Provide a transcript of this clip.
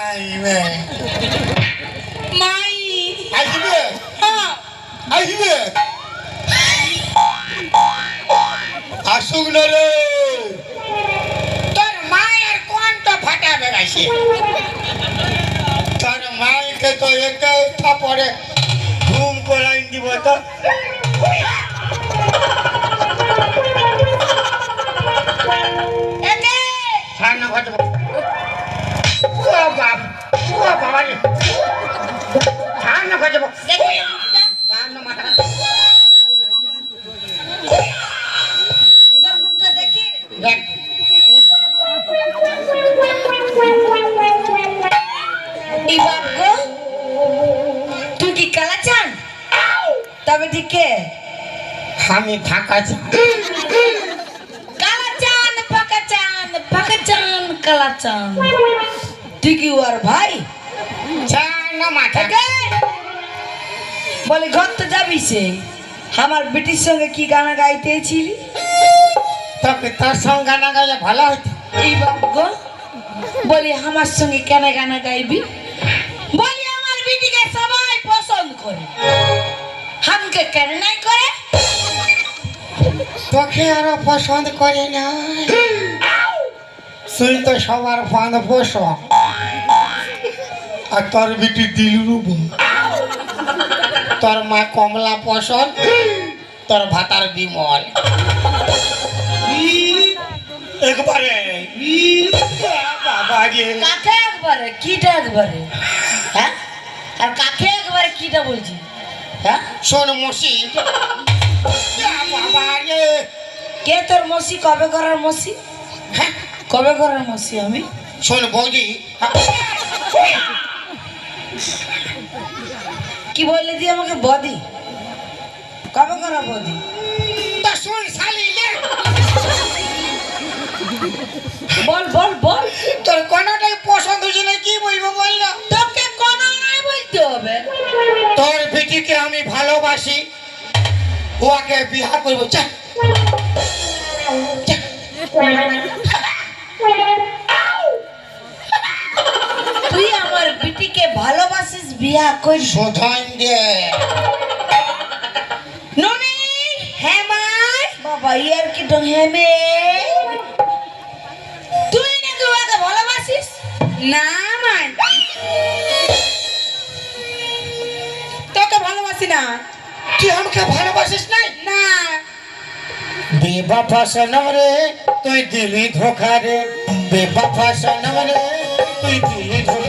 আইবে মাই আইবে হ্যাঁ আইবে আসুক না রে তোর মায়ের কোনটা ফাটা বেরাইছে তার মাইকে তো একে থাপড়ে ঘুম করাই দিব তো একে সামনে ঘটে ও বাপ ও বাবা রে সামনে ঘটে দেখি সামনে মাথা তোর মুখটা দেখি দেখ এই বাপ গো তুই কি কালা চান তবে দিকে আমি ফাঁকা আছি কালা চান পাকা চান পাকা চান কালা চান তুই কি ওর ভাই সামনে মাথা একে বলে ঘর তো যাবি সে আমার বেটির সঙ্গে কি গানা গাইতেছিলি তোকে তোর সঙ্গে গানা গাইলে ভালো হতো এই বাপ গো বলি আমার সঙ্গে কেন গানা গাইবি বলি আমার বেটিকে সবাই পছন্দ করে হামকে কেন নাই করে তোকে আরো পছন্দ করে না তুই তো সবার ফাঁদ পোষ আর তোর বিটি দিলরুব তোর মা কমলা পছন্দ তোর ভাতার বিমল একবারে বাবা রে কাকে একবারে কিটা একবারে হ্যাঁ আর কাকে একবারে কিটা বলছি হ্যাঁ শোন মসি বাবা রে কে তোর মসি কবে করার মসি হ্যাঁ কবে করার মসি আমি শোন বৌদি কি বললে দিয়ে আমাকে বদি কবে করা বদি তা শোন শালি লে বল বল বল তোর কোনটাই পছন্দ হচ্ছে না কি বলবো বল না তোকে কোন নাই বলতে হবে তোর বেটিকে আমি ভালোবাসি ওকে বিয়া করবো চা তুই আমার বিটিকে ভালোবাসিস বিয়া করিস শোধন দে ননি হ্যাঁ মাই বাবা ইয়ার কি ডং হ্যাঁ মে তুই নাকি ওকে ভালোবাসিস না মাই তোকে ভালোবাসি না তুই আমাকে ভালোবাসিস নাই না বেবাফা সনম রে তুই দিলি ধোখা রে বেবাফা সনম রে তুই দিলি ধোখা